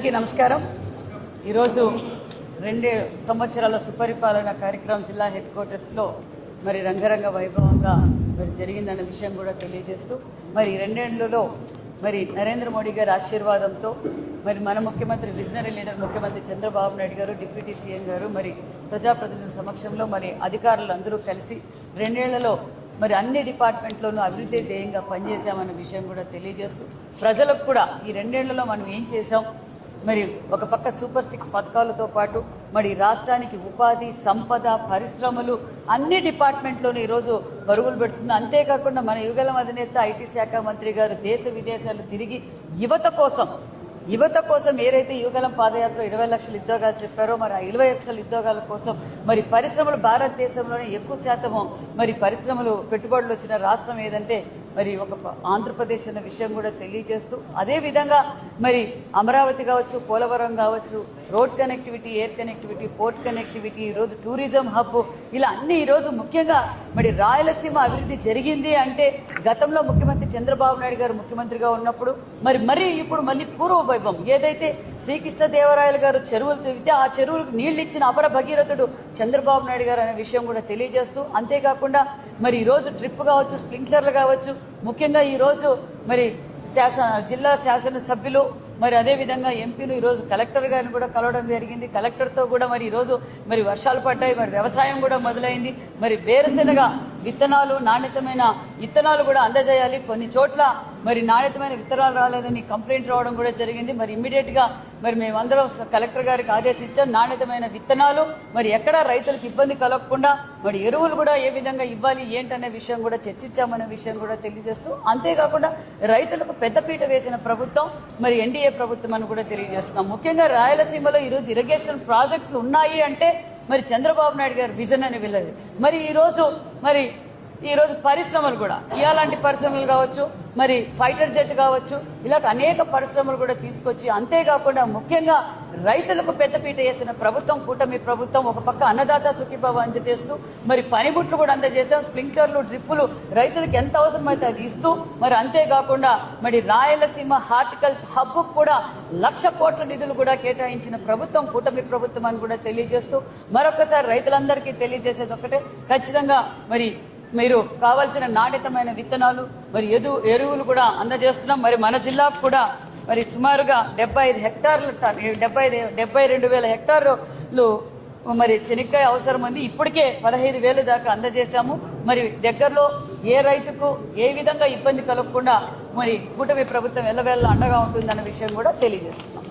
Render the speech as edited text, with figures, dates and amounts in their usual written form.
అందరికీ నమస్కారం। ఈరోజు 2 సంవత్సరాల సుపరిపాలన కార్యక్రమం జిల్లా హెడ్ క్వార్టర్స్లో మరి రంగరంగ వైభవంగా మరి జరిగిందన్న విషయం కూడా తెలియజేస్తూ మరి 2 ఏళ్లలో మరి నరేంద్ర మోడీ గారి ఆశీర్వాదంతో మరి మన ముఖ్యమంత్రి విజనరీ లీడర్ ముఖ్యమంత్రి చంద్రబాబు నాయుడు గారు డిప్యూటీ సీఎం గారు మరి ప్రజాప్రతినిధుల సమక్షంలో మరి అధికారులు అందరూ కలిసి 2 ఏళ్లలో మరి అన్ని డిపార్ట్మెంట్లోనూ అభివృద్ధి ధ్యేయంగా పనిచేశామన్న విషయం కూడా తెలియజేస్తూ ప్రజలకు కూడా ఈ 2 ఏళ్లలో మనం ఏం చేశాం మరి ఒక పక్క సూపర్ 6 పథకాలతో పాటు మరి రాష్ట్రానికి ఉపాధి సంపద పరిశ్రమలు అన్ని డిపార్ట్మెంట్లోనూ ఈరోజు పరుగులు పెడుతుంది। అంతేకాకుండా మన యుగలం అధినేత ఐటీ శాఖ మంత్రి గారు దేశ విదేశాలు తిరిగి యువత కోసం ఏదైతే యుగలం పాదయాత్ర 20 లక్షల ఉద్యోగాలు చెప్పారో మరి ఆ 20 లక్షల ఉద్యోగాల కోసం మరి పరిశ్రమలు భారతదేశంలోనే ఎక్కువ శాతము మరి పరిశ్రమలు పెట్టుబడులు వచ్చిన రాష్ట్రం ఏదంటే మరి ఒక ఆంధ్రప్రదేశ్ అన్న విషయం కూడా తెలియజేస్తూ అదే విధంగా మరి అమరావతి కావచ్చు పోలవరం కావచ్చు road connectivity air connectivity port connectivity ఈరోజు టూరిజం హబ్ ఇలా అన్ని ఈరోజు ముఖ్యంగా మరి రాయలసీమ అభివృద్ధి జరిగింది అంటే గతంలో ముఖ్యమంత్రి చంద్రబాబు నాయుడు గారు ముఖ్యమంత్రిగా ఉన్నప్పుడు మరి ఇప్పుడు మళ్ళీ పూర్వ వైభవం ఏదైతే శ్రీకృష్ణదేవరాయలు గారు చెరువులు తిరిగితే ఆ చెరువులకు నీళ్లు ఇచ్చిన అపర భగీరథుడు చంద్రబాబు నాయుడు గారు అనే విషయం కూడా తెలియజేస్తూ అంతేకాకుండా మరి ఈరోజు డ్రిప్ కావచ్చు స్ప్రింక్లర్లు కావచ్చు ముఖ్యంగా ఈరోజు మరి జిల్లా శాసనసభ్యులు మరి అదేవిధంగా ఎంపీలు ఈరోజు కలెక్టర్ గారిని కూడా కలవడం జరిగింది। కలెక్టర్తో కూడా మరి ఈరోజు మరి వర్షాలు పడ్డాయి మరి వ్యవసాయం కూడా మొదలైంది మరి వేరుశెనగ విత్తనాలు నాణ్యతమైన విత్తనాలు కూడా అందజేయాలి కొన్ని చోట్ల మరి నాణ్యతమైన విత్తనాలు రాలేదని కంప్లైంట్ రావడం కూడా జరిగింది మరి ఇమ్మీడియట్గా మరి మేమందరం కలెక్టర్ గారికి ఆదేశించాం నాణ్యతమైన విత్తనాలు మరి ఎక్కడ రైతులకు ఇబ్బంది కలగకుండా మరి ఎరువులు కూడా ఏ విధంగా ఇవ్వాలి ఏంటనే విషయం కూడా చర్చించామనే విషయం కూడా తెలియజేస్తూ అంతేకాకుండా రైతులకు పెద్దపీట వేసిన ప్రభుత్వం మరి ఎన్డీఏ ప్రభుత్వం అని కూడా తెలియజేస్తున్నాం। ముఖ్యంగా రాయలసీమలో ఈరోజు ఇరిగేషన్ ప్రాజెక్టులు ఉన్నాయి అంటే మరి చంద్రబాబు నాయుడు గారి విజన్ అని వెళ్ళదు మరి ఈరోజు పరిశ్రమలు కూడా ఇలాంటి పరిశ్రమలు కావచ్చు మరి ఫైటర్ జెట్ కావచ్చు ఇలా అనేక పరిశ్రమలు కూడా తీసుకొచ్చి అంతేకాకుండా ముఖ్యంగా రైతులకు పెద్దపీట వేసిన ప్రభుత్వం కూటమి ప్రభుత్వం ఒక పక్క అన్నదాత సుఖీభావ అందజేస్తూ మరి పనిముట్లు కూడా అందజేసాం స్ప్రింక్లర్లు డ్రిప్పులు రైతులకు ఎంత అవసరమైతే అది ఇస్తూ మరి అంతేకాకుండా మరి రాయలసీమ హార్టికల్చర్ హబ్ కూడా 1,00,000 కోట్ల నిధులు కూడా కేటాయించిన ప్రభుత్వం కూటమి ప్రభుత్వం అని కూడా తెలియజేస్తూ మరొకసారి రైతులందరికీ తెలియజేసేది ఒకటే ఖచ్చితంగా మరి మీరు కావాల్సిన నాణ్యతమైన విత్తనాలు మరి ఎరువులు కూడా అందజేస్తున్నాం। మరి మన జిల్లాకు కూడా మరి సుమారుగా 72,000 హెక్టార్లు మరి చెనిక్కాయ అవసరం ఉంది ఇప్పటికే 15,000 దాకా అందజేశాము మరి దగ్గరలో ఏ రైతుకు ఏ విధంగా ఇబ్బంది కలగకుండా మరి కూటమి ప్రభుత్వం ఎల్లవేళ అండగా ఉంటుందన్న విషయం కూడా తెలియజేస్తున్నాం।